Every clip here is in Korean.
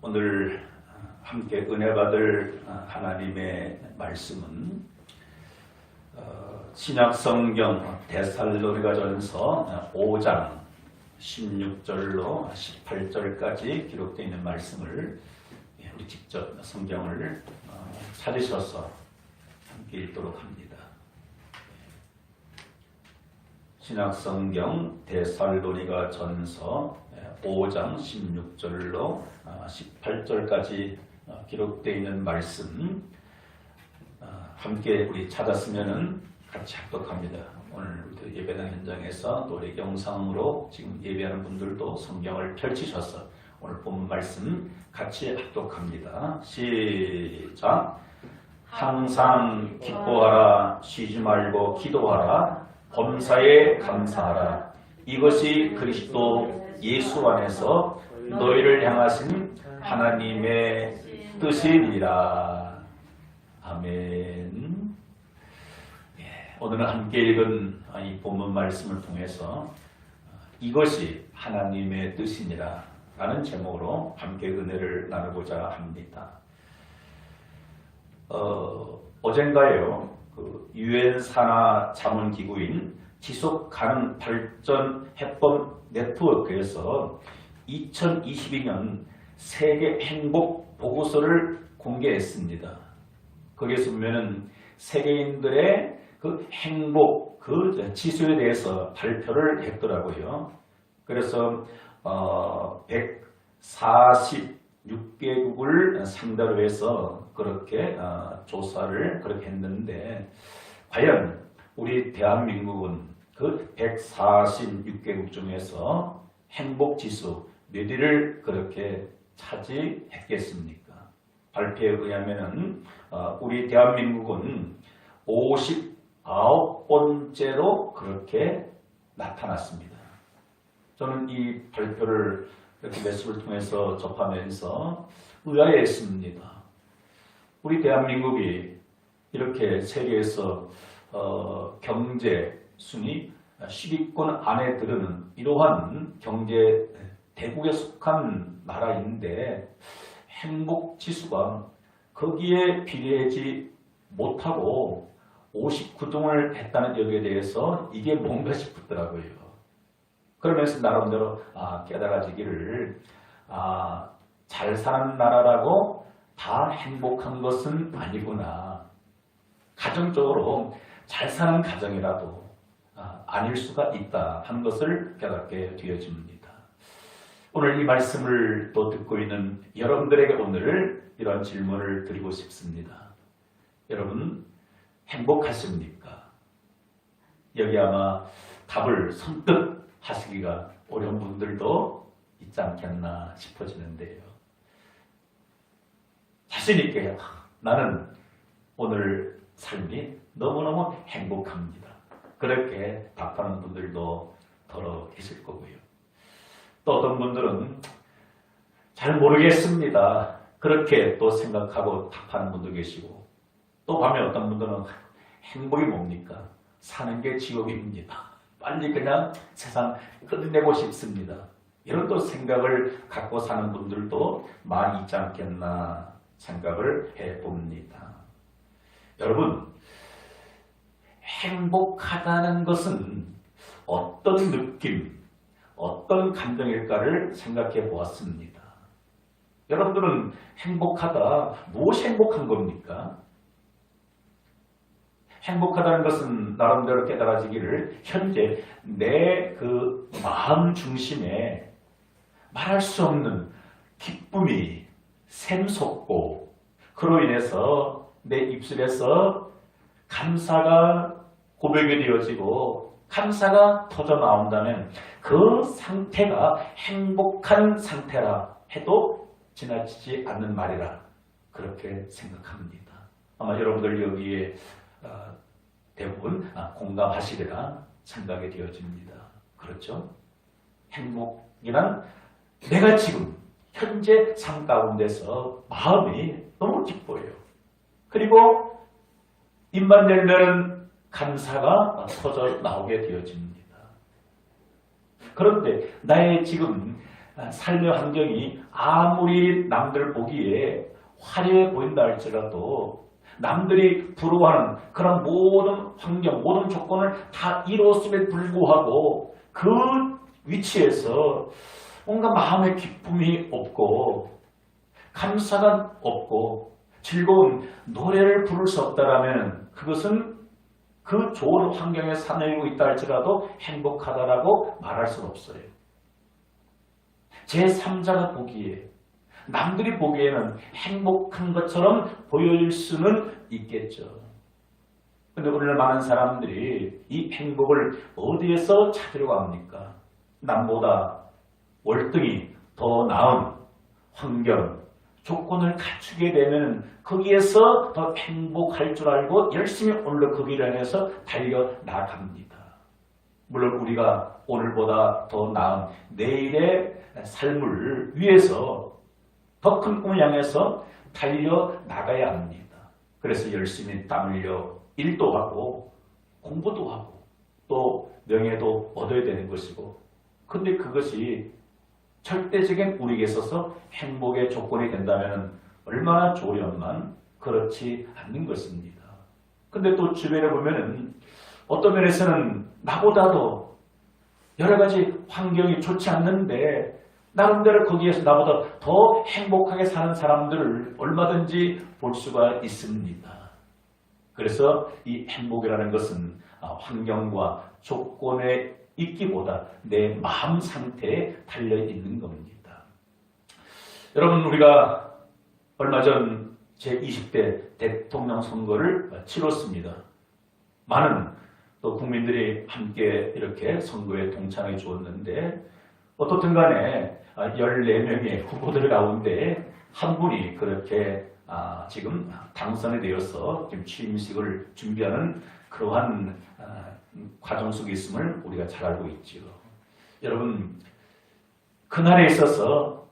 오늘 함께 은혜 받을 하나님의 말씀은 신약성경 데살로니가전서 5장 16절로 18절까지 기록되어 있는 말씀을 우리 직접 성경을 찾으셔서 함께 읽도록 합니다. 신약성경 데살로니가전서 5장 16절로 18절까지 기록되어 있는 말씀 함께 우리 찾았으면 같이 합독합니다. 오늘 예배당 현장에서 또 우리 영상으로 지금 예배하는 분들도 성경을 펼치셔서 오늘 본 말씀 같이 합독합니다. 시작! 항상 기뻐하라, 쉬지 말고 기도하라, 범사에 감사하라. 이것이 그리스도 예수 안에서 너희를 향하신 하나님의 뜻이니라. 아멘. 오늘은 함께 읽은 이 본문 말씀을 통해서 이것이 하나님의 뜻이니라 라는 제목으로 함께 은혜를 나누고자 합니다. 어젠가요, 유엔 산하 자문기구인 지속가능 발전 해법 네트워크에서 2022년 세계 행복 보고서를 공개했습니다. 거기에서 보면은 세계인들의 그 행복 그 지수에 대해서 발표를 했더라고요. 그래서 146개국을 상대로 해서 그렇게 조사를 그렇게 했는데 과연 우리 대한민국은 그 146개국 중에서 행복지수 몇 위를 그렇게 차지했겠습니까? 발표에 의하면은 우리 대한민국은 59번째로 그렇게 나타났습니다. 저는 이 발표를 이렇게 매스를 통해서 접하면서 의아해했습니다. 우리 대한민국이 이렇게 세계에서 경제 순위 10위권 안에 들어는 이러한 경제 대국에 속한 나라인데 행복지수가 거기에 비례하지 못하고 59등을 했다는 여기에 대해서 이게 뭔가 싶더라고요. 그러면서 나름대로 깨달아지기를 잘 사는 나라라고 다 행복한 것은 아니구나. 가정적으로 잘 사는 가정이라도 아닐 수가 있다 하는 것을 깨닫게 되어집니다. 오늘 이 말씀을 또 듣고 있는 여러분들에게 오늘 이런 질문을 드리고 싶습니다. 여러분 행복하십니까? 여기 아마 답을 선뜻 하시기가 어려운 분들도 있지 않겠나 싶어지는데요. 자신 있게 나는 오늘 삶이 너무너무 행복합니다. 그렇게 답하는 분들도 더러 계실 거고요. 또 어떤 분들은 잘 모르겠습니다. 그렇게 또 생각하고 답하는 분도 계시고 또 반면 어떤 분들은 행복이 뭡니까? 사는 게 지옥입니다. 빨리 그냥 세상 끝내고 싶습니다. 이런 또 생각을 갖고 사는 분들도 많이 있지 않겠나 생각을 해봅니다. 여러분, 행복하다는 것은 어떤 느낌, 어떤 감정일까를 생각해 보았습니다. 여러분들은 행복하다, 무엇이 행복한 겁니까? 행복하다는 것은 나름대로 깨달아지기를 현재 내 그 마음 중심에 말할 수 없는 기쁨이 샘솟고 그로 인해서 내 입술에서 감사가 고백이 되어지고 감사가 터져 나온다면 그 상태가 행복한 상태라 해도 지나치지 않는 말이라 그렇게 생각합니다. 아마 여러분들 여기에 대부분 공감하시리라 생각이 되어집니다. 그렇죠? 행복이란 내가 지금 현재 삶 가운데서 마음이 너무 기뻐요. 그리고 입만 열면 감사가 터져 나오게 되어집니다. 그런데 나의 지금 삶의 환경이 아무리 남들 보기에 화려해 보인다 할지라도 남들이 부러워하는 그런 모든 환경, 모든 조건을 다 이뤘음에 불구하고 그 위치에서 뭔가 마음의 기쁨이 없고 감사가 없고 즐거운 노래를 부를 수 없다라면 그것은 그 좋은 환경에 사느리고 있다 할지라도 행복하다라고 말할 수는 없어요. 제3자가 보기에 남들이 보기에는 행복한 것처럼 보일 수는 있겠죠. 그런데 오늘날 많은 사람들이 이 행복을 어디에서 찾으려고 합니까? 남보다 월등히 더 나은 환경, 조건을 갖추게 되면 거기에서 더 행복할 줄 알고 열심히 오늘도 그 길을 향해서 달려나갑니다. 물론 우리가 오늘보다 더 나은 내일의 삶을 위해서 더 큰 꿈을 향해서 달려나가야 합니다. 그래서 열심히 땀 흘려 일도 하고 공부도 하고 또 명예도 얻어야 되는 것이고 근데 그것이 절대적인 우리에게 있어서 행복의 조건이 된다면 얼마나 좋으련만 그렇지 않는 것입니다. 근데 또 주변에 보면은 어떤 면에서는 나보다도 여러 가지 환경이 좋지 않는데 나름대로 거기에서 나보다 더 행복하게 사는 사람들을 얼마든지 볼 수가 있습니다. 그래서 이 행복이라는 것은 환경과 조건에 있기보다 내 마음 상태에 달려있는 겁니다. 여러분 우리가 얼마 전 제20대 대통령 선거를 치렀습니다. 많은 또 국민들이 함께 이렇게 선거에 동참해 주었는데 어떻든 간에 14명의 후보들 가운데 한 분이 그렇게 지금 당선이 되어서 지금 취임식을 준비하는 그러한 과정 속에 있음을 우리가 잘 알고 있죠. 여러분 그날에 있어서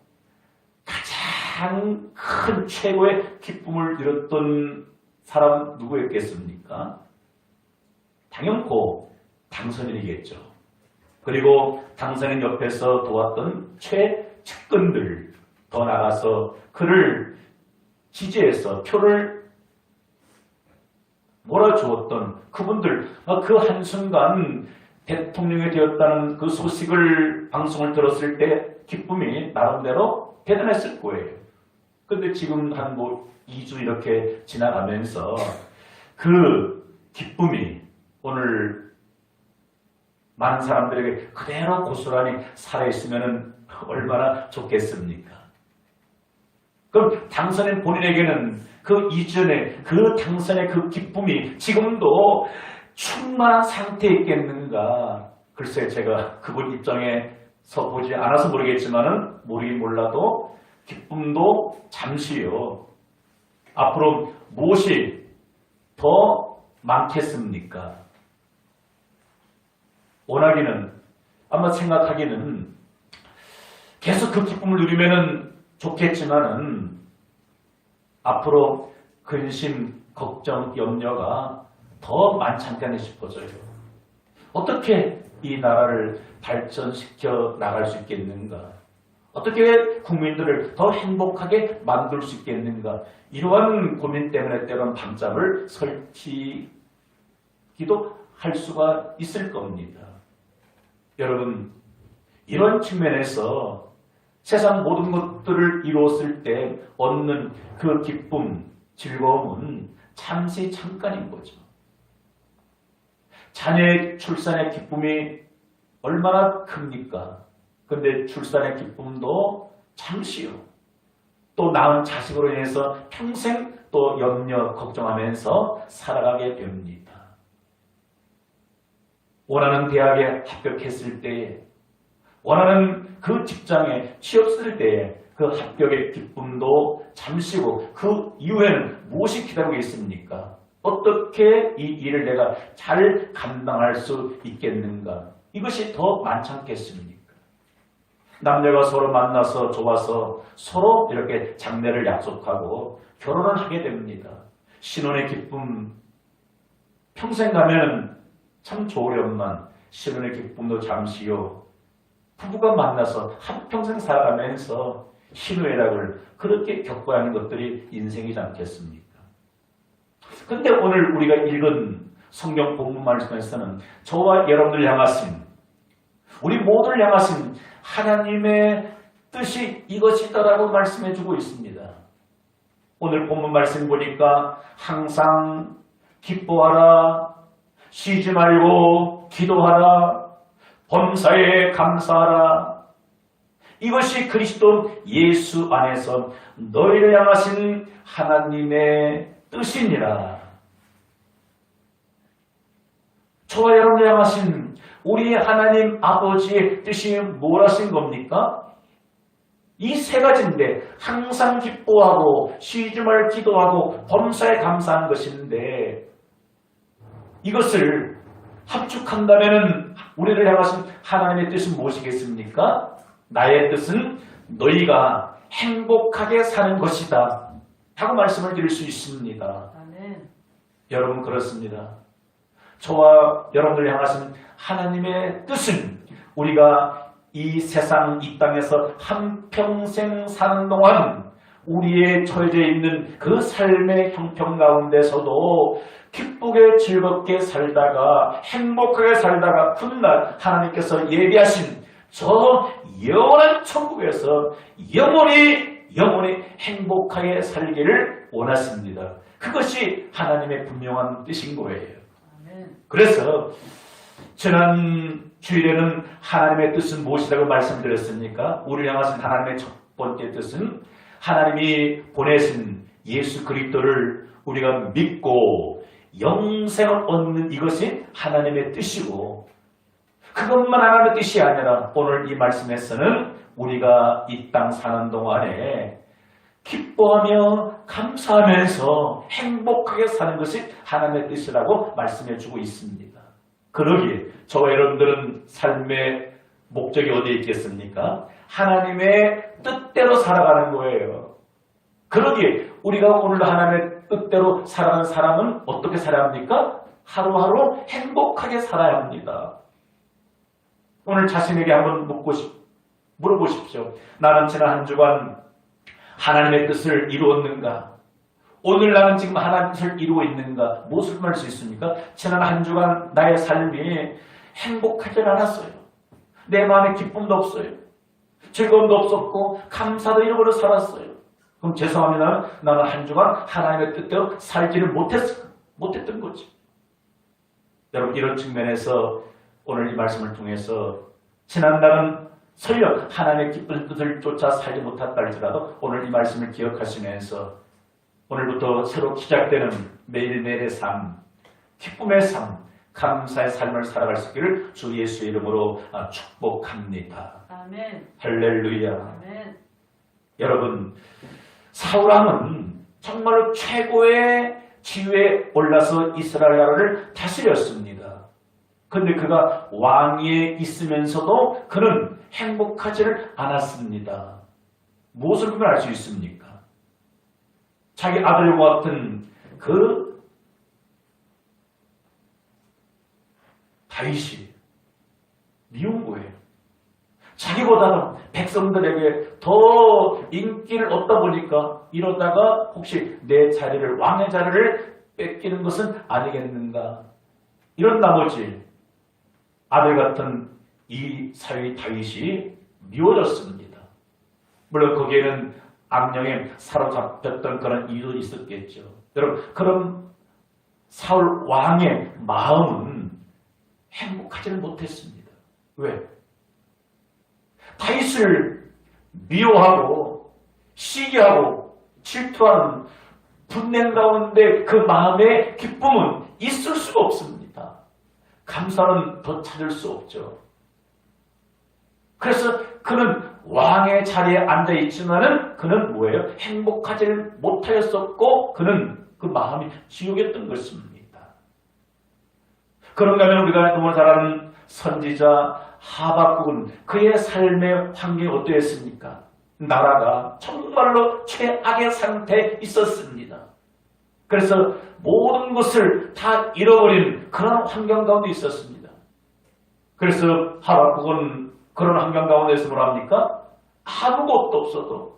가장 큰 최고의 기쁨을 누렸던 사람 누구였겠습니까? 당연코 당선인이겠죠. 그리고 당선인 옆에서 도왔던 최측근들 더 나가서 그를 지지해서 표를 몰아주었던 그분들 그 한순간 대통령이 되었다는 그 소식을 방송을 들었을 때 기쁨이 나름대로 대단했을 거예요. 근데 지금 한 2주 이렇게 지나가면서 그 기쁨이 오늘 많은 사람들에게 그대로 고스란히 살아있으면 얼마나 좋겠습니까? 그럼 당선인 본인에게는 그 이전에 그 당선의 그 기쁨이 지금도 충만한 상태에 있겠는가? 글쎄 제가 그분 입장에서 보지 않아서 모르겠지만은 모르긴 몰라도 기쁨도 잠시요. 앞으로 무엇이 더 많겠습니까? 원하기는 아마 생각하기는 계속 그 기쁨을 누리면은 좋겠지만은 앞으로 근심, 걱정, 염려가 더 많지 않겠나 싶어져요. 어떻게 이 나라를 발전시켜 나갈 수 있겠는가? 어떻게 국민들을 더 행복하게 만들 수 있겠는가? 이러한 고민 때문에 때론 밤잠을 설치기도 할 수가 있을 겁니다. 여러분, 이런 측면에서 세상 모든 것들을 이루었을 때 얻는 그 기쁨, 즐거움은 잠시 잠깐인 거죠. 자녀의 출산의 기쁨이 얼마나 큽니까? 근데 출산의 기쁨도 잠시요. 또 낳은 자식으로 인해서 평생 또 염려, 걱정하면서 살아가게 됩니다. 원하는 대학에 합격했을 때에, 원하는 그 직장에 취업했을 때에 그 합격의 기쁨도 잠시고 그 이후에는 무엇이 기다리고 있습니까? 어떻게 이 일을 내가 잘 감당할 수 있겠는가? 이것이 더 많지 않겠습니까? 남녀가 서로 만나서 좋아서 서로 이렇게 장래를 약속하고 결혼을 하게 됩니다. 신혼의 기쁨 평생 가면 참 좋으련만 신혼의 기쁨도 잠시요. 부부가 만나서 한평생 살아가면서 희노애락을 그렇게 겪어야 하는 것들이 인생이지 않겠습니까? 근데 오늘 우리가 읽은 성경 본문 말씀에서는 저와 여러분들 향하신, 우리 모두를 향하신 하나님의 뜻이 이것이다라고 말씀해주고 있습니다. 오늘 본문 말씀 보니까 항상 기뻐하라, 쉬지 말고 기도하라, 범사에 감사하라. 이것이 그리스도 예수 안에서 너희를 향하신 하나님의 뜻이니라. 저와 여러분을 향하신 우리 하나님 아버지의 뜻이 뭐라신 겁니까? 이 세 가지인데 항상 기뻐하고 쉬지 말 기도하고 범사에 감사하는 것인데 이것을 합축한다면 우리를 향하신 하나님의 뜻은 무엇이겠습니까? 나의 뜻은 너희가 행복하게 사는 것이다 하고 말씀을 드릴 수 있습니다. 아멘. 여러분 그렇습니다. 저와 여러분을 향하신 하나님의 뜻은 우리가 이 세상 이 땅에서 한평생 사는 동안 우리의 처해져 있는 그 삶의 형편 가운데서도 기쁘게 즐겁게 살다가 행복하게 살다가 훗날 하나님께서 예비하신 저 영원한 천국에서 영원히 행복하게 살기를 원하십니다. 그것이 하나님의 분명한 뜻인 거예요. 그래서 지난 주일에는 하나님의 뜻은 무엇이라고 말씀드렸습니까? 우리를 향하신 하나님의 첫 번째 뜻은 하나님이 보내신 예수 그리스도를 우리가 믿고 영생을 얻는 이것이 하나님의 뜻이고, 그것만 하나님의 뜻이 아니라 오늘 이 말씀에서는 우리가 이 땅 사는 동안에 기뻐하며 감사하면서 행복하게 사는 것이 하나님의 뜻이라고 말씀해 주고 있습니다. 그러기에 저와 여러분들은 삶의 목적이 어디에 있겠습니까? 하나님의 뜻대로 살아가는 거예요. 그러기에 우리가 오늘 하나님의 뜻대로 살아가는 사람은 어떻게 살아야 합니까? 하루하루 행복하게 살아야 합니다. 오늘 자신에게 한번 물어보십시오. 나는 지난 한 주간 하나님의 뜻을 이루었는가? 오늘 나는 지금 하나님의 뜻을 이루고 있는가? 무엇을 말할 수 있습니까? 지난 한 주간 나의 삶이 행복하지 않았어요. 내 마음에 기쁨도 없어요. 즐거움도 없었고 감사도 잃어버려 살았어요. 그럼 죄송합니다. 나는 한 주간 하나님의 뜻대로 살지를 못했던 거지. 여러분 이런 측면에서 오늘 이 말씀을 통해서 지난날은 설령 하나님의 기쁜 뜻을 쫓아 살지 못했다 할지라도 오늘 이 말씀을 기억하시면서 오늘부터 새로 시작되는 매일매일의 삶, 기쁨의 삶, 감사의 삶을 살아갈 수 있기를 주 예수의 이름으로 축복합니다. 아멘. 할렐루야. 아멘. 여러분, 사울왕은 정말로 최고의 지위에 올라서 이스라엘 나라를 다스렸습니다. 그런데 그가 왕위에 있으면서도 그는 행복하지를 않았습니다. 무엇을 보면 알 수 있습니까? 자기 아들과 같은 그 다윗이 미운 거예요. 자기보다는 백성들에게 더 인기를 얻다 보니까 이러다가 혹시 내 자리를, 왕의 자리를 뺏기는 것은 아니겠는가. 이런 나머지 아들 같은 이 사위 다윗이 미워졌습니다. 물론 거기에는 악령에 사로잡혔던 그런 이유도 있었겠죠. 여러분, 그럼 사울 왕의 마음은 행복하지는 못했습니다. 왜? 다윗을 미워하고 시기하고 질투하는 분냄 가운데 그 마음의 기쁨은 있을 수가 없습니다. 감사는 더 찾을 수 없죠. 그래서 그는 왕의 자리에 앉아있지만은 그는 뭐예요? 행복하지를 못하였었고 그는 그 마음이 지옥이었던 것입니다. 그런가 하면 우리가 너무 잘 아는 선지자 하박국은 그의 삶의 환경이 어떠했습니까? 나라가 정말로 최악의 상태에 있었습니다. 그래서 모든 것을 다 잃어버린 그런 환경 가운데 있었습니다. 그래서 하박국은 그런 환경 가운데서 뭐랍니까? 아무것도 없어도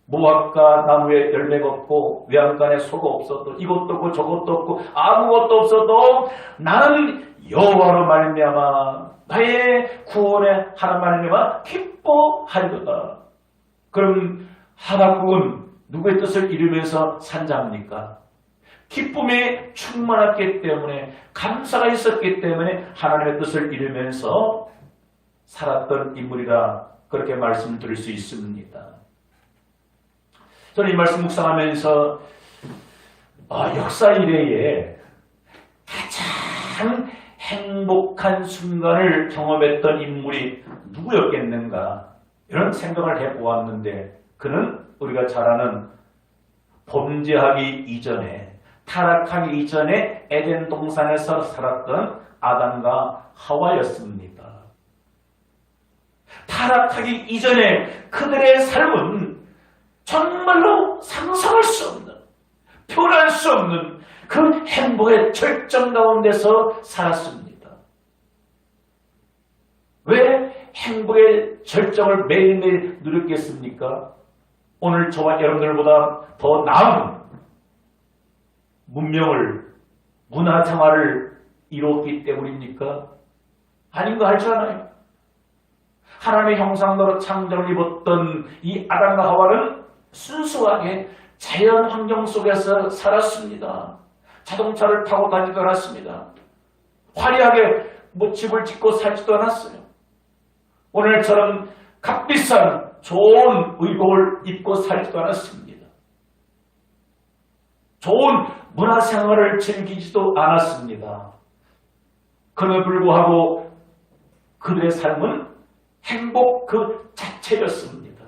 무화과 나무에 열매가 없고 외양간에 소가 없어도 이것도 없고 저것도 없고 아무것도 없어도 나는 여호와로 말미암아 나의 구원의 하나님 말미암아 기뻐하리로다. 그럼 하박국은 누구의 뜻을 이루면서 산 자입니까? 기쁨에 충만했기 때문에 감사가 있었기 때문에 하나님의 뜻을 이루면서 살았던 인물이라 그렇게 말씀드릴 수 있습니다. 저는 이 말씀 묵상하면서 역사 이래에 가장 행복한 순간을 경험했던 인물이 누구였겠는가 이런 생각을 해보았는데 그는 우리가 잘 아는 범죄하기 이전에 타락하기 이전에 에덴 동산에서 살았던 아담과 하와였습니다. 타락하기 이전에 그들의 삶은 정말로 상상할 수 없는, 표현할 수 없는 그 행복의 절정 가운데서 살았습니다. 왜 행복의 절정을 매일매일 누렸겠습니까? 오늘 저와 여러분들보다 더 나은 문명을, 문화생활을 이루었기 때문입니까? 아닌 거 알지 않아요? 하나님의 형상대로 창조를 입었던 이 아담과 하와는 순수하게 자연 환경 속에서 살았습니다. 자동차를 타고 다니지도 않았습니다. 화려하게 집을 짓고 살지도 않았어요. 오늘처럼 값비싼 좋은 의복을 입고 살지도 않았습니다. 좋은 문화생활을 즐기지도 않았습니다. 그럼에도 불구하고 그들의 삶은 행복 그 자체였습니다.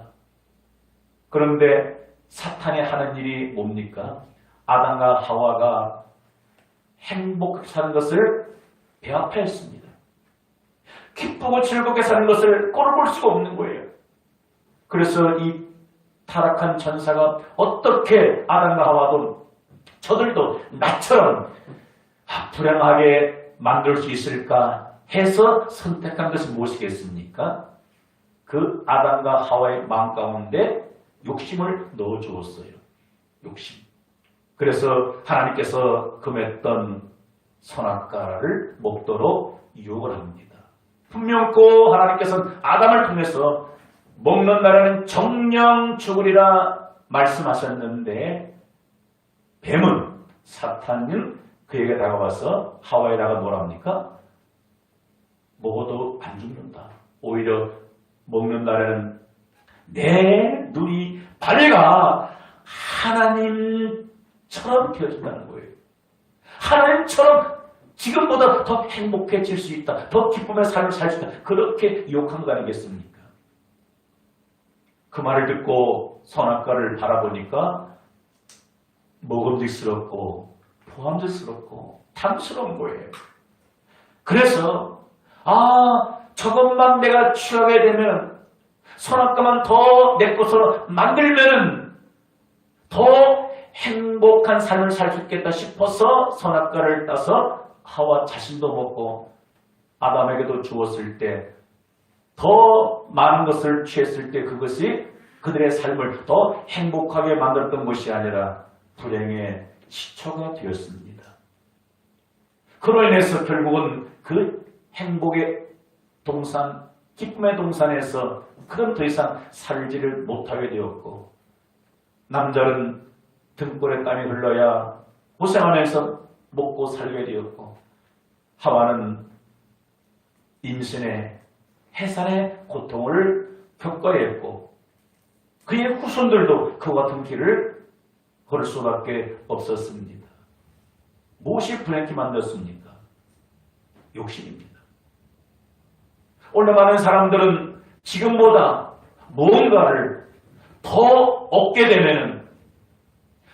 그런데 사탄이 하는 일이 뭡니까? 아담과 하와가 행복 사는 것을 배합했습니다. 기쁘고 즐겁게 사는 것을 꼴볼 수가 없는 거예요. 그래서 이 타락한 천사가 어떻게 아담과 하와도 저들도 나처럼 불행하게 만들 수 있을까 해서 선택한 것이 무엇이겠습니까? 그 아담과 하와의 마음 가운데 욕심을 넣어 주었어요. 욕심. 그래서 하나님께서 금했던 선악과를 먹도록 유혹을 합니다. 분명코 하나님께서는 아담을 통해서 먹는 날에는 정령 죽으리라 말씀하셨는데 뱀은, 사탄은 그에게 다가와서 하와에다가 뭐랍니까? 먹어도 안 죽는다. 오히려 먹는 날에는 내 눈이 발레가 하나님처럼 되어진다는 거예요. 하나님처럼 지금보다 더 행복해질 수 있다. 더 기쁨의 삶을 살 수 있다. 그렇게 유혹한 것 아니겠습니까? 그 말을 듣고 선악과를 바라보니까 먹음직스럽고 포함직스럽고 탐스러운 거예요. 그래서 저것만 내가 취하게 되면 선악과만 더 내 것으로 만들면 더 행복한 삶을 살 수 있겠다 싶어서 선악과를 따서 하와 자신도 먹고 아담에게도 주었을 때 더 많은 것을 취했을 때 그것이 그들의 삶을 더 행복하게 만들었던 것이 아니라 불행의 시초가 되었습니다. 그로 인해서 결국은 그 행복의 동산, 기쁨의 동산에서 그건 더 이상 살지를 못하게 되었고 남자는 등골에 땀이 흘러야 고생하면서 먹고 살게 되었고 하와는 임신의 해산의 고통을 겪어야 했고 그의 후손들도 그와 같은 길을 걸을 수밖에 없었습니다. 무엇이 불행케 만들었습니까? 욕심입니다. 오늘 많은 사람들은 지금보다 무언가를 더 얻게 되면은,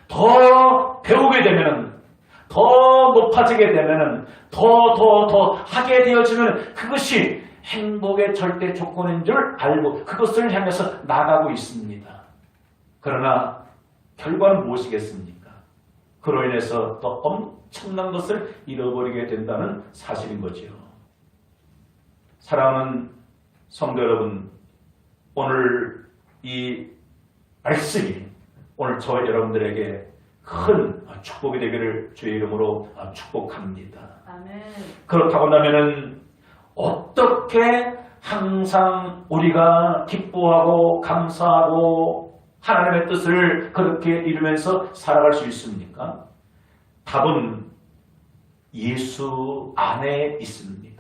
더 배우게 되면은, 더 높아지게 되면은, 더 하게 되어지면 그것이 행복의 절대 조건인 줄 알고 그것을 향해서 나가고 있습니다. 그러나 결과는 무엇이겠습니까? 그로 인해서 더 엄청난 것을 잃어버리게 된다는 사실인 거지요. 사람은 성도 여러분, 오늘 이 말씀이 오늘 저와 여러분들에게 큰 축복이 되기를 주의 이름으로 축복합니다. 아멘. 그렇다고 한다면은 어떻게 항상 우리가 기뻐하고 감사하고 하나님의 뜻을 그렇게 이루면서 살아갈 수 있습니까? 답은 예수 안에 있습니다.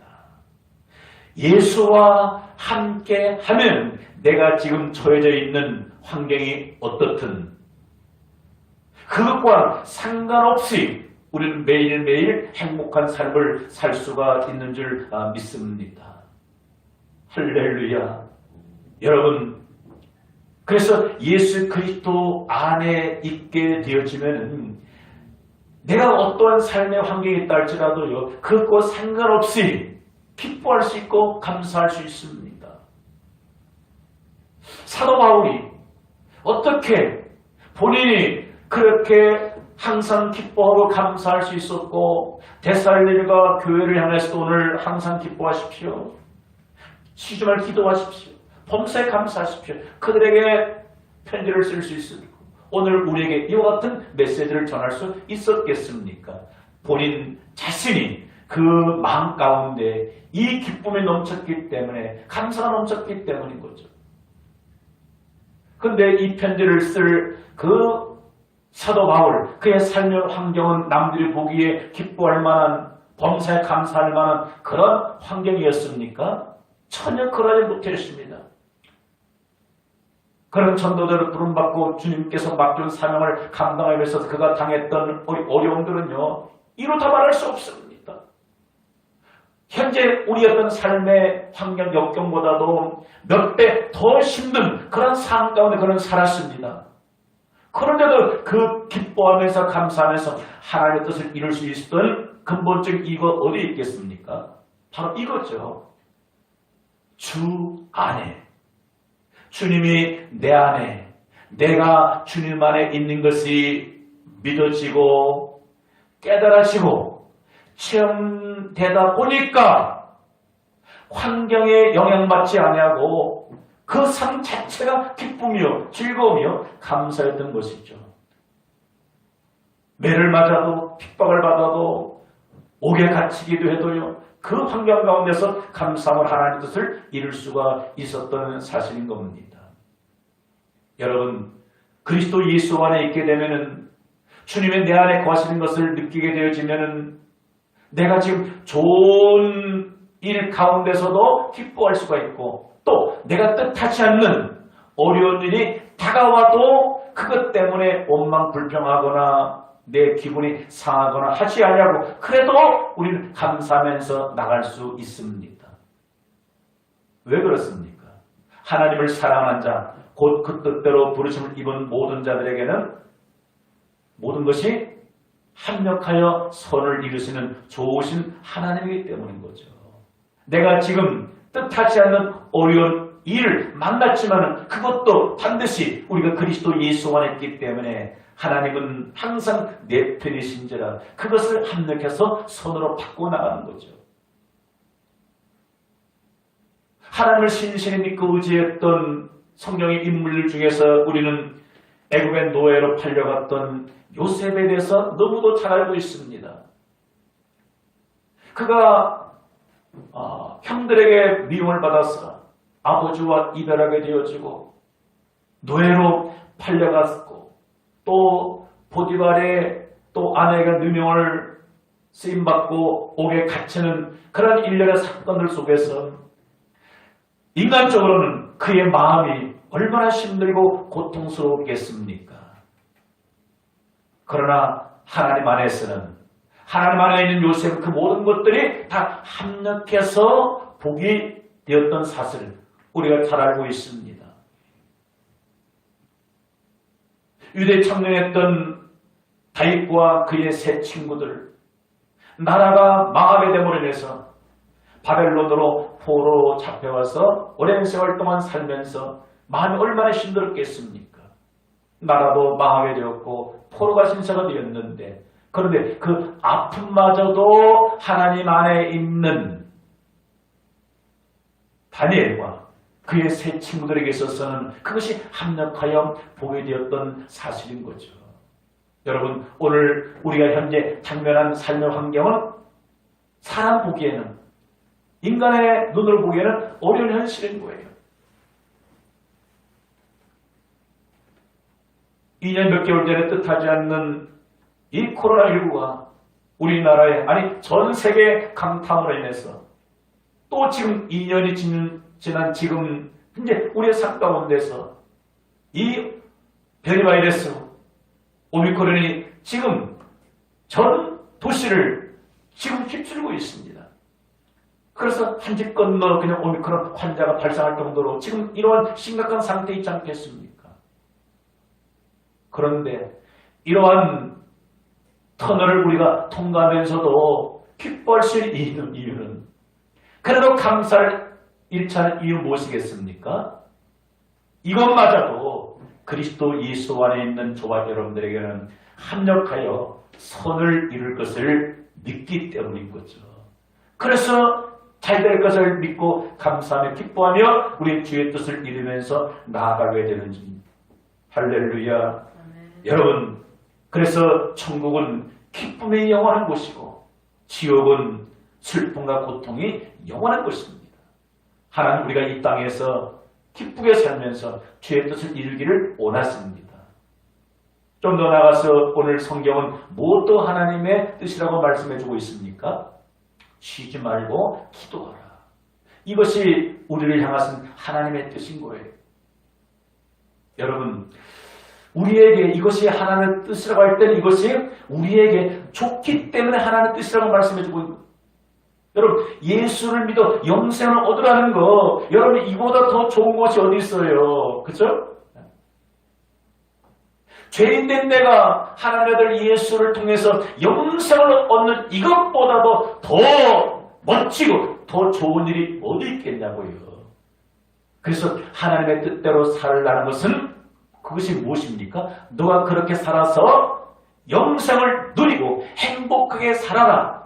예수와 함께 하면 내가 지금 처해져 있는 환경이 어떻든 그것과 상관없이 우리는 매일매일 행복한 삶을 살 수가 있는 줄 믿습니다. 할렐루야. 여러분, 그래서 예수 그리스도 안에 있게 되어지면 내가 어떠한 삶의 환경이 있다 할지라도요, 그것과 상관없이 기뻐할 수 있고 감사할 수 있습니다. 사도 바울이 어떻게 본인이 그렇게 항상 기뻐하고 감사할 수 있었고 데살로니가 교회를 향해서도 오늘 항상 기뻐하십시오. 시주말 기도하십시오. 범사에 감사하십시오. 그들에게 편지를 쓸 수 있습니다. 오늘 우리에게 이와 같은 메시지를 전할 수 있었겠습니까? 본인 자신이 그 마음 가운데 이 기쁨이 넘쳤기 때문에 감사가 넘쳤기 때문인 거죠. 근데 이 편지를 쓸 그 사도 바울, 그의 삶의 환경은 남들이 보기에 기뻐할 만한, 범사에 감사할 만한 그런 환경이었습니까? 전혀 그러지 못했습니다. 그런 전도자를 부름받고 주님께서 맡긴 사명을 감당하기 위해서 그가 당했던 어려움들은요, 이루 다 말할 수 없습니다. 현재 우리 어떤 삶의 환경 역경보다도 몇 배 더 힘든 그런 상황 가운데 그는 살았습니다. 그런데도 그 기뻐하면서 감사하면서 하나님의 뜻을 이룰 수 있었던 근본적인 이유가 어디에 있겠습니까? 바로 이거죠. 주 안에. 주님이 내 안에, 내가 주님 안에 있는 것이 믿어지고 깨달아지고 체험되다 보니까 환경에 영향받지 아니하고 그 삶 자체가 기쁨이요, 즐거움이요, 감사였던 것이죠. 매를 맞아도 핍박을 받아도 옥에 갇히기도 해도요, 그 환경 가운데서 감사함을 하나님의 뜻을 이룰 수가 있었던 사실인 겁니다. 여러분, 그리스도 예수 안에 있게 되면은 주님의 내 안에 거하시는 것을 느끼게 되어지면은 내가 지금 좋은 일 가운데서도 기뻐할 수가 있고 또 내가 뜻하지 않는 어려운 일이 다가와도 그것 때문에 원망불평하거나 내 기분이 상하거나 하지 않냐고 그래도 우리는 감사하면서 나갈 수 있습니다. 왜 그렇습니까? 하나님을 사랑하는 자, 곧 그 뜻대로 부르심을 입은 모든 자들에게는 모든 것이 합력하여 선을 이루시는 좋으신 하나님이기 때문인 거죠. 내가 지금 뜻하지 않는 어려운 일을 만났지만 그것도 반드시 우리가 그리스도 예수 안에 있기 때문에 하나님은 항상 내 편이신지라 그것을 합력해서 선으로 바꾸어 나가는 거죠. 하나님을 신실히 믿고 의지했던 성령의 인물 중에서 우리는 애굽의 노예로 팔려갔던 요셉에 대해서 너무도 잘 알고 있습니다. 그가 형들에게 미움을 받아서 아버지와 이별하게 되어지고 노예로 팔려갔고 또 보디발의 또 아내가 누명을 쓰임받고 옥에 갇히는 그런 일련의 사건들 속에서 인간적으로는 그의 마음이 얼마나 힘들고 고통스러웠겠습니까? 그러나 하나님 안에서는 하나님 안에 있는 요셉 그 모든 것들이 다 합력해서 복이 되었던 사실을 우리가 잘 알고 있습니다. 유대 청년했던 다윗과 그의 세 친구들 나라가 망하게 됨으로 인해서 바벨론으로 포로로 잡혀와서 오랜 세월 동안 살면서 마음이 얼마나 힘들었겠습니까? 나라도 망하게 되었고 포로가 신세가 되었는데 그런데 그 아픔마저도 하나님 안에 있는 다니엘과 그의 세 친구들에게 있어서는 그것이 합력하여 보게 되었던 사실인 거죠. 여러분, 오늘 우리가 현재 당면한 삶의 환경은 사람 보기에는, 인간의 눈으로 보기에는 어려운 현실인 거예요. 2년 몇 개월 전에 뜻하지 않는 이 코로나19가 우리나라에, 아니 전 세계 강탐으로 인해서 또 지금 2년이 지난 지금 이제 우리의 삶 가운데서 이 변이 바이러스 오미크론이 지금 전 도시를 지금 휩쓸고 있습니다. 그래서 한 집 건너 그냥 오미크론 환자가 발생할 정도로 지금 이러한 심각한 상태에 있지 않겠습니까? 그런데 이러한 터널을 우리가 통과하면서도 기뻐할 수 있는 이유는, 그래도 감사를 일차는 이유 무엇이겠습니까? 이것마저도 그리스도 예수 안에 있는 저와 여러분들에게는 합력하여 선을 이룰 것을 믿기 때문인 거죠. 그래서 잘 될 것을 믿고 감사하며 기뻐하며 우리의 주의 뜻을 이루면서 나아가게 되는 줄. 할렐루야. 여러분, 그래서 천국은 기쁨이 영원한 곳이고 지옥은 슬픔과 고통이 영원한 곳입니다. 하나님, 우리가 이 땅에서 기쁘게 살면서 주의 뜻을 이루기를 원하십니다. 좀 더 나아가서 오늘 성경은 무엇도 하나님의 뜻이라고 말씀해주고 있습니까? 쉬지 말고 기도하라. 이것이 우리를 향하신 하나님의 뜻인 거예요. 여러분, 우리에게 이것이 하나님의 뜻이라고 할 때는 이것이 우리에게 좋기 때문에 하나님의 뜻이라고 말씀해주고 있는 거예요. 여러분, 예수를 믿어 영생을 얻으라는 거, 여러분 이보다 더 좋은 것이 어디 있어요? 그렇죠? 죄인된 내가 하나님의 아들 예수를 통해서 영생을 얻는 이것보다도 더 멋지고 더 좋은 일이 어디 있겠냐고요. 그래서 하나님의 뜻대로 살라는 것은 그것이 무엇입니까? 너가 그렇게 살아서 영생을 누리고 행복하게 살아라.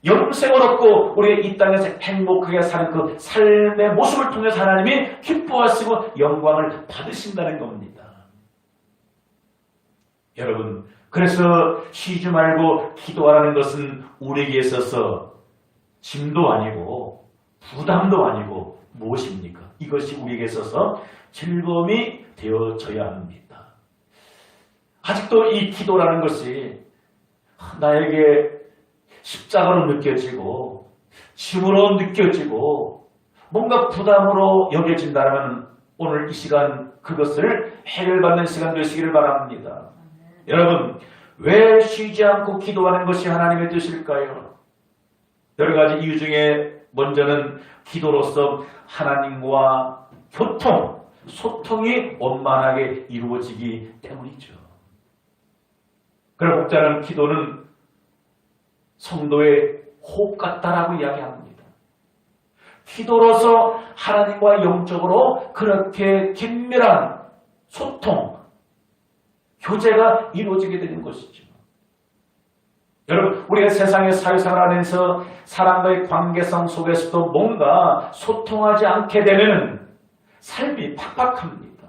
영생을 얻고 우리가 이 땅에서 행복하게 사는 그 삶의 모습을 통해서 하나님이 기뻐하시고 영광을 받으신다는 겁니다. 여러분, 그래서 쉬지 말고 기도하라는 것은 우리에게 있어서 짐도 아니고 부담도 아니고 무엇입니까? 이것이 우리에게 있어서 즐거움이 되어져야 합니다. 아직도 이 기도라는 것이 나에게 십자가로 느껴지고 짐으로 느껴지고 뭔가 부담으로 여겨진다면 오늘 이 시간 그것을 해결받는 시간 되시기를 바랍니다. 여러분, 왜 쉬지 않고 기도하는 것이 하나님의 뜻일까요? 여러 가지 이유 중에 먼저는 기도로서 하나님과 소통이 원만하게 이루어지기 때문이죠. 그래서 목자는 기도는 성도의 호흡 같다라고 이야기합니다. 기도로서 하나님과 영적으로 그렇게 긴밀한 소통, 교제가 이루어지게 되는 것이죠. 여러분, 우리가 세상의 사회생활하면서 사람과의 관계성 속에서도 뭔가 소통하지 않게 되면 삶이 팍팍합니다.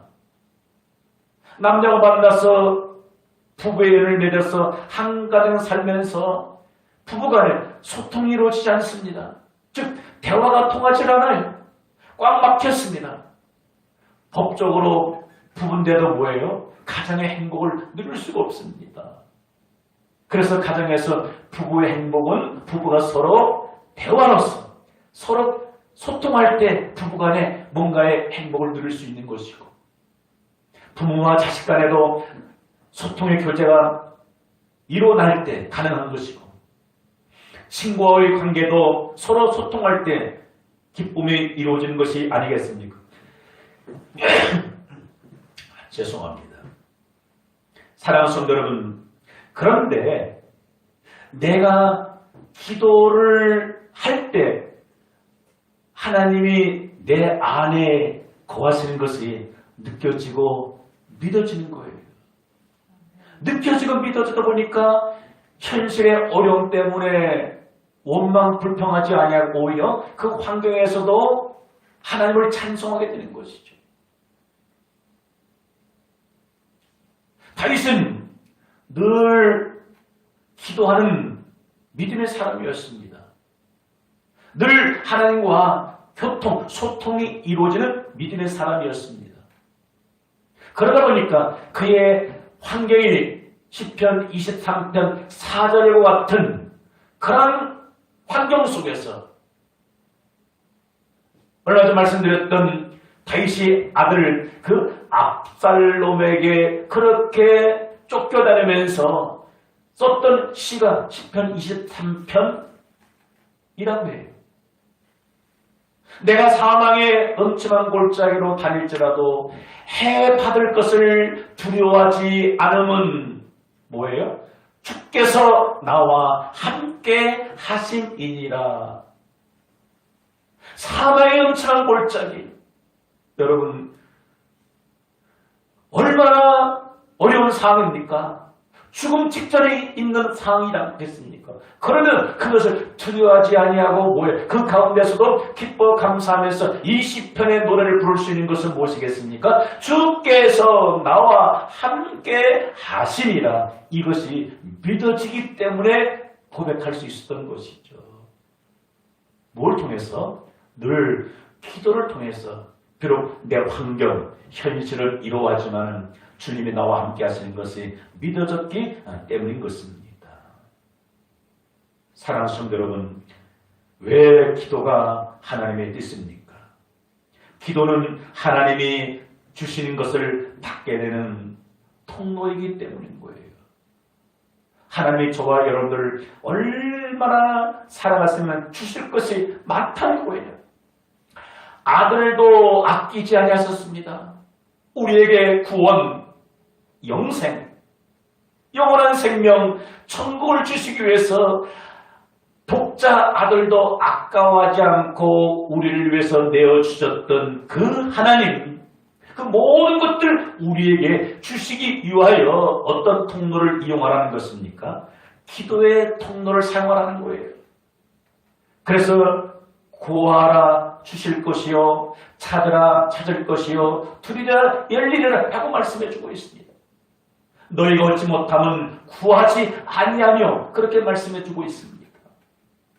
남자가 만나서 부부의 연을 맺어서 한 가정 살면서 부부간에 소통이 이루어지지 않습니다. 즉 대화가 통하지 않아요. 꽉 막혔습니다. 법적으로 부부인데도 뭐예요? 가정의 행복을 누릴 수가 없습니다. 그래서 가정에서 부부의 행복은 부부가 서로 대화로서 서로 소통할 때 부부간에 뭔가의 행복을 누릴 수 있는 것이고, 부모와 자식 간에도 소통의 교제가 이루어날 때 가능한 것이고, 친구와의 관계도 서로 소통할 때 기쁨이 이루어지는 것이 아니겠습니까? 죄송합니다. 사랑하는 성도 여러분, 그런데 내가 기도를 할 때 하나님이 내 안에 거하시는 것이 느껴지고 믿어지는 거예요. 느껴지고 믿어지다 보니까 현실의 어려움 때문에 원망 불평하지 아니하고 오히려 그 환경에서도 하나님을 찬송하게 되는 것이죠. 다윗은 늘 기도하는 믿음의 사람이었습니다. 늘 하나님과 소통이 이루어지는 믿음의 사람이었습니다. 그러다 보니까 그의 환경이 시편 23편 4절과 같은 그런 환경 속에서 얼마 전 말씀드렸던 다윗의 아들 그 압살롬에게 그렇게 쫓겨다니면서 썼던 시가 시편 23편이라고 해요. 내가 사망의 음침한 골짜기로 다닐지라도 해 받을 것을 두려워하지 않음은 뭐예요? 주께서 나와 함께 하심이니라. 사망의 음침한 골짜기. 여러분, 얼마나 어려운 상황입니까? 죽음 직전에 있는 상황이라겠습니까? 그러면 그것을 두려워하지 아니하고 뭐예요? 그 가운데서도 기뻐 감사하면서 이 시편의 노래를 부를 수 있는 것은 무엇이겠습니까? 주께서 나와 함께 하시니라. 이것이 믿어지기 때문에 고백할 수 있었던 것이죠. 뭘 통해서? 늘 기도를 통해서 비록 내 환경, 현실을 이루어하지만 주님이 나와 함께 하시는 것이 믿어졌기 때문인 것입니다. 사랑하는 성도 여러분, 왜 기도가 하나님의 뜻입니까? 기도는 하나님이 주시는 것을 받게 되는 통로이기 때문인 거예요. 하나님이 저와 여러분들을 얼마나 사랑하시면 주실 것이 많다는 거예요. 아들도 아끼지 아니하셨습니다. 우리에게 구원, 영생, 영원한 생명, 천국을 주시기 위해서 독자 아들도 아까워하지 않고 우리를 위해서 내어주셨던 그 하나님, 그 모든 것들 우리에게 주시기 위하여 어떤 통로를 이용하라는 것입니까? 기도의 통로를 사용하라는 거예요. 그래서 구하라 주실 것이요, 찾으라 찾을 것이요, 두드리라 열리리라 라고 말씀해주고 있습니다. 너희가 얻지 못하면 구하지 아니하며 그렇게 말씀해주고 있습니다.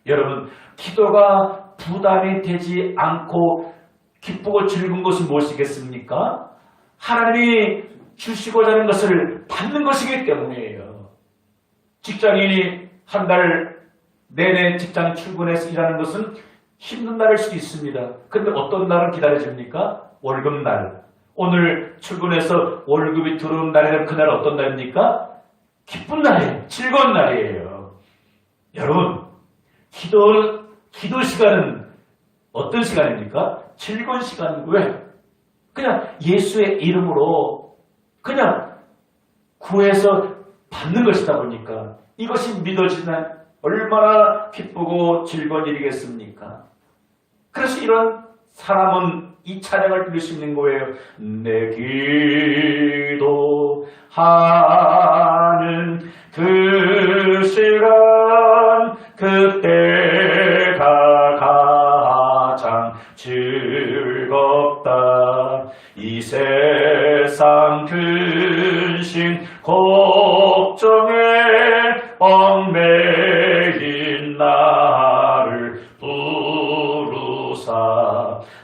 여러분, 기도가 부담이 되지 않고 기쁘고 즐거운 것은 무엇이겠습니까? 하나님이 주시고자 하는 것을 받는 것이기 때문이에요. 직장인이 한 달 내내 직장 출근해서 일하는 것은 힘든 날일 수도 있습니다. 그런데 어떤 날은 기다려집니까? 월급날. 오늘 출근해서 월급이 들어오는 날에는 그날 어떤 날입니까? 기쁜 날이에요. 즐거운 날이에요. 여러분, 기도 시간은 어떤 시간입니까? 즐거운 시간이고, 왜? 그냥 예수의 이름으로 그냥 구해서 받는 것이다 보니까 이것이 믿어지면 얼마나 기쁘고 즐거운 일이겠습니까? 그래서 이런 사람은 이 찬양을 들을 수 있는 거예요. 내 기도하는 그 시간, 그때가 가장 즐겁다. 이 세상 근심 걱정에 얽매인 나를 부르사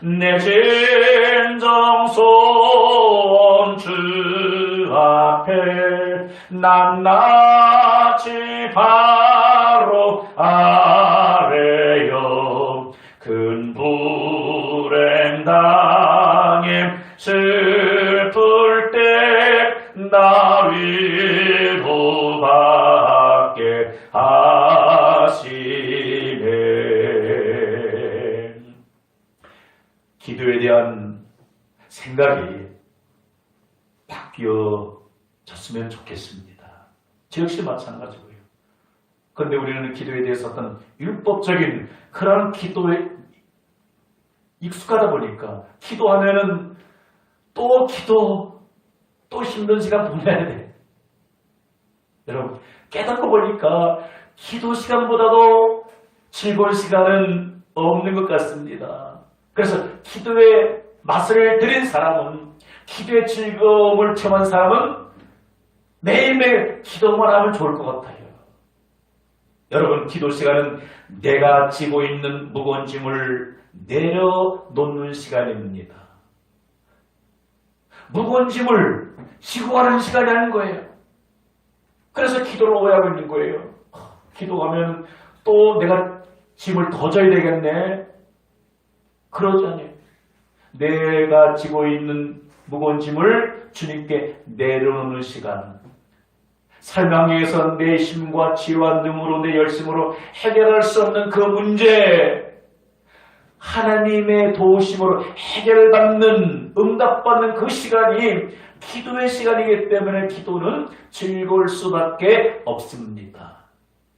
내 진정손 주 앞에 낱낱이 바로 아래요. 큰 불행 당해 슬플 때 나 위로받게 하시네. 기도에 대한 생각이 바뀌어졌으면 좋겠습니다. 저 역시 마찬가지고요. 그런데 우리는 기도에 대해서 어떤 율법적인 그런 기도에 익숙하다 보니까 기도하면은 또 힘든 시간 보내야 돼. 여러분, 깨닫고 보니까 기도 시간보다도 즐거운 시간은 없는 것 같습니다. 그래서 기도의 맛을 들인 사람은, 기도의 즐거움을 체험한 사람은 매일매일 기도만 하면 좋을 것 같아요. 여러분, 기도 시간은 내가 지고 있는 무거운 짐을 내려놓는 시간입니다. 무거운 짐을 지고 가는 시간이 아닌 거예요. 그래서 기도를 오해하고 있는 거예요. 기도하면 또 내가 짐을 더 져야 되겠네. 그러지 않아요. 내가 지고 있는 무거운 짐을 주님께 내려놓는 시간. 삶강에서 내 힘과 지혜와 능으로 내 열심으로 해결할 수 없는 그 문제, 하나님의 도우심으로 해결받는, 응답받는 그 시간이 기도의 시간이기 때문에 기도는 즐거울 수밖에 없습니다.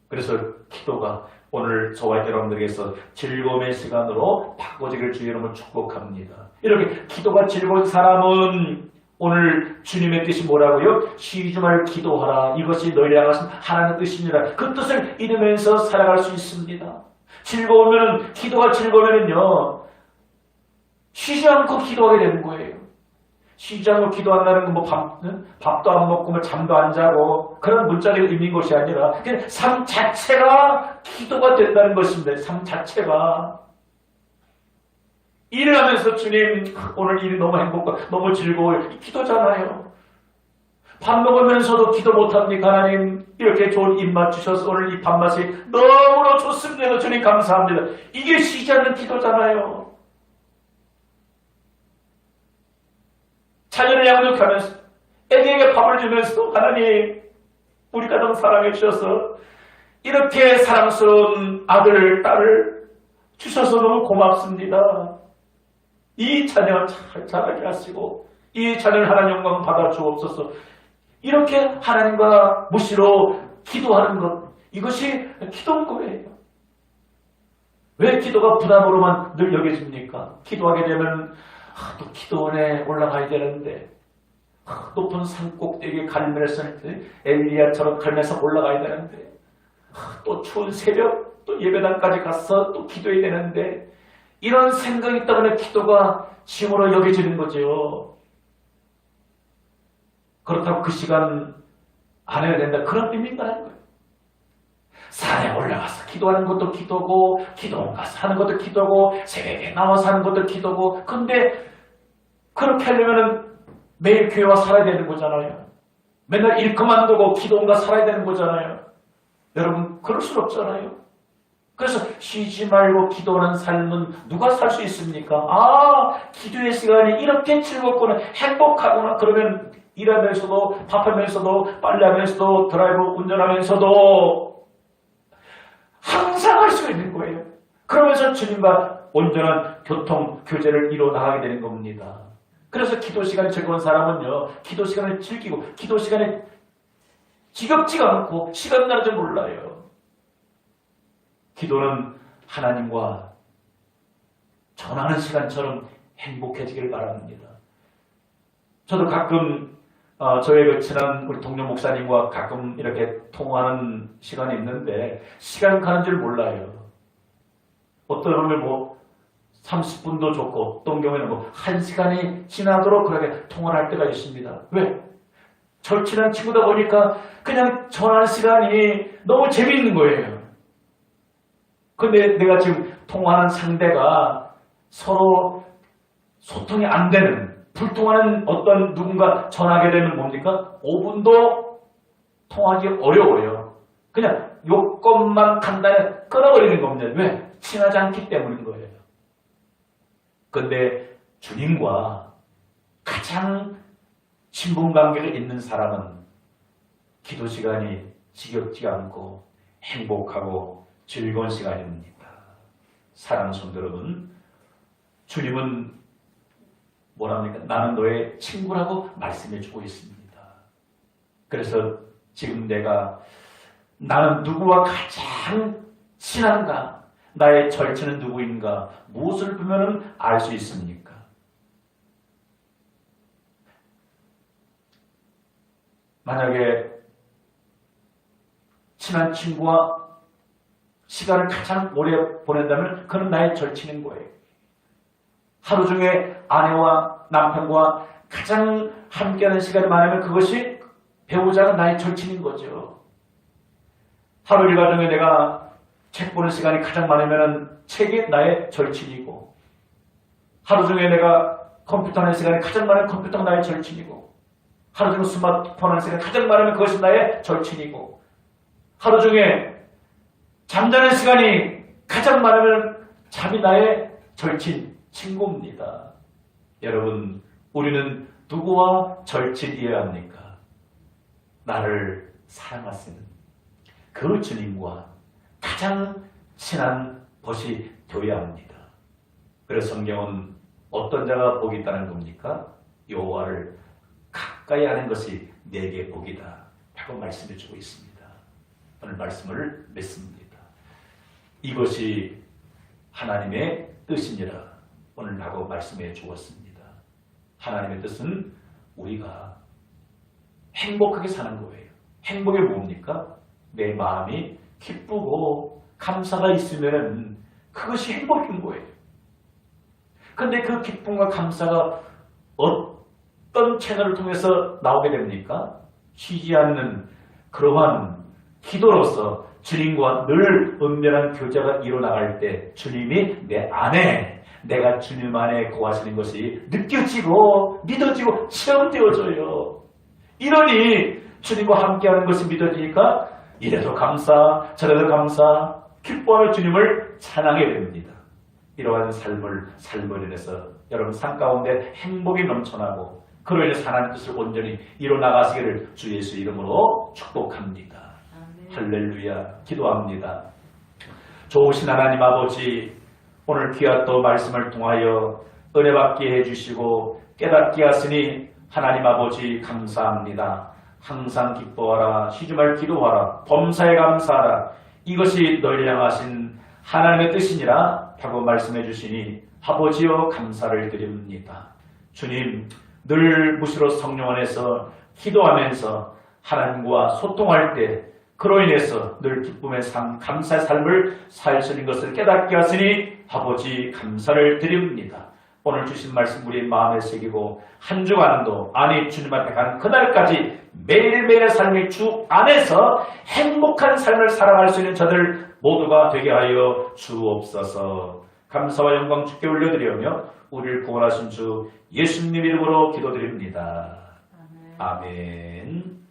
그래서 기도가 오늘 저와 여러분들에게서 즐거움의 시간으로 바꿔지기를 주의 이름으로 축복합니다. 이렇게 기도가 즐거운 사람은 오늘 주님의 뜻이 뭐라고요? 쉬지 말고 기도하라. 이것이 너희를 향하신 하나님의 뜻입니다. 그 뜻을 이루면서 살아갈 수 있습니다. 즐거우면, 기도가 즐거우면요, 쉬지 않고 기도하게 되는 거예요. 쉬지 않고 기도한다는 건 밥도 안 먹고 잠도 안 자고 그런 문자를 의미인 것이 아니라 그냥 삶 자체가 기도가 된다는 것입니다. 삶 자체가. 일을 하면서 주님, 오늘 일이 너무 행복하고 너무 즐거워요. 기도잖아요. 밥 먹으면서도 기도 못합니까? 하나님, 이렇게 좋은 입맛 주셔서 오늘 이 밥맛이 너무나 좋습니다. 주님 감사합니다. 이게 쉬지 않는 기도잖아요. 자녀를 양육하면서 애기에게 밥을 주면서 하나님, 우리 가정 사랑해 주셔서 이렇게 사랑스러운 아들, 딸을 주셔서 너무 고맙습니다. 이 자녀를 잘 자라게 하시고 이 자녀를 하나님 영광 받아 주옵소서. 이렇게 하나님과 묵시로 기도하는 것, 이것이 기도인 거예요. 왜 기도가 부담으로만 늘 여겨집니까? 기도하게 되면 또 기도원에 올라가야 되는데, 높은 산 꼭대기에 갈멜산 엘리야처럼 갈멜산 올라가야 되는데, 또 추운 새벽 또 예배당까지 가서 또 기도해야 되는데, 이런 생각이 때문에 기도가 짐으로 여겨지는 거죠. 그렇다고 그 시간 안 해야 된다, 그런 의미가 아닌 거예요. 산에 올라가서 기도하는 것도 기도고, 기도원 가서 하는 것도 기도고, 새벽에 나와서 하는 것도 기도고. 근데 그렇게 하려면 매일 교회와 살아야 되는 거잖아요. 맨날 일 그만두고 기도원가 살아야 되는 거잖아요. 여러분, 그럴 수 없잖아요. 그래서 쉬지 말고 기도하는 삶은 누가 살 수 있습니까? 기도의 시간이 이렇게 즐겁구나, 행복하구나. 그러면 일하면서도, 밥하면서도, 빨래하면서도, 드라이브 운전하면서도 항상 할 수 있는 거예요. 그러면서 주님과 온전한 교통, 교제를 이루어 나가게 되는 겁니다. 그래서 기도 시간이 즐거운 사람은요, 기도 시간을 즐기고, 기도 시간에 지겹지가 않고, 시간 나는 줄 몰라요. 기도는 하나님과 전하는 시간처럼 행복해지기를 바랍니다. 저도 가끔 저의 그 친한 우리 동료 목사님과 가끔 이렇게 통화하는 시간이 있는데 시간 가는 줄 몰라요. 어떤 경우는 30분도 좋고 어떤 경우에는 1시간이 지나도록 그렇게 통화를 할 때가 있습니다. 왜? 절친한 친구다 보니까 그냥 전화하는 시간이 너무 재미있는 거예요. 근데 내가 지금 통화하는 상대가 서로 소통이 안 되는, 불통하는 어떤 누군가 전화하게 되면 뭡니까? 5분도 통하기 어려워요. 그냥 요것만 간단히 끊어버리는 겁니다. 왜? 친하지 않기 때문인 거예요. 근데 주님과 가장 친분관계를 잇는 사람은 기도 시간이 지겹지 않고 행복하고 즐거운 시간입니다. 사랑하는 성도 여러분, 주님은 뭐랍니까? 나는 너의 친구라고 말씀해 주고 있습니다. 그래서 지금 나는 누구와 가장 친한가? 나의 절친은 누구인가? 무엇을 보면 알 수 있습니까? 만약에 친한 친구와 시간을 가장 오래 보낸다면 그는 나의 절친인 거예요. 하루 중에 아내와 남편과 가장 함께하는 시간이 많으면 그것이 배우자가 나의 절친인 거죠. 하루 일과 중에 내가 책 보는 시간이 가장 많으면 책이 나의 절친이고, 하루 중에 내가 컴퓨터 하는 시간이 가장 많으면 컴퓨터가 나의 절친이고, 하루 중에 스마트폰 하는 시간이 가장 많으면 그것이 나의 절친이고, 하루 중에 잠자는 시간이 가장 많으면 잠이 나의 절친, 친구입니다. 여러분, 우리는 누구와 절친이어야 합니까? 나를 사랑하시는 그 주님과 가장 친한 것이 되어야 합니다. 그래서 성경은 어떤 자가 복이 있다는 겁니까? 여호와를 가까이 하는 것이 내게 복이다 라고 말씀해 주고 있습니다. 오늘 말씀을 맺습니다. 이것이 하나님의 뜻이니라 오늘 하고 말씀해 주었습니다. 하나님의 뜻은 우리가 행복하게 사는 거예요. 행복이 뭡니까? 내 마음이 기쁘고 감사가 있으면 그것이 행복인 거예요. 근데 그 기쁨과 감사가 어떤 채널을 통해서 나오게 됩니까? 쉬지 않는 그러한 기도로서 주님과 늘 은밀한 교제가 이루어나갈 때 주님이 내 안에, 내가 주님 안에 거하시는 것이 느껴지고 믿어지고 체험되어져요. 이러니 주님과 함께하는 것이 믿어지니까 이래도 감사, 저래도 감사, 기뻐하며 주님을 찬양하게 됩니다. 이러한 삶을 삶으로 인해서 여러분 삶 가운데 행복이 넘쳐나고 그로 인해서 하나님의 뜻을 온전히 이루어나가시기를 주 예수 이름으로 축복합니다. 할렐루야. 기도합니다. 좋으신 하나님 아버지, 오늘 귀한 또 말씀을 통하여 은혜 받게 해주시고 깨닫게 하시니 하나님 아버지 감사합니다. 항상 기뻐하라, 쉬지 말 기도하라, 범사에 감사하라, 이것이 널 향하신 하나님의 뜻이니라 하고 말씀해 주시니 아버지여 감사를 드립니다. 주님, 늘 무시로 성령 안에서 기도하면서 하나님과 소통할 때 그로 인해서 늘 기쁨의 삶, 감사의 삶을 살 수 있는 것을 깨닫게 하시니 아버지 감사를 드립니다. 오늘 주신 말씀 우리 마음에 새기고 한 주간도 아니 주님 앞에 가는 그날까지 매일매일의 삶이 주 안에서 행복한 삶을 살아갈 수 있는 저들 모두가 되게 하여 주옵소서. 감사와 영광 주께 올려드리며 우리를 구원하신 주 예수님 이름으로 기도드립니다. 아멘.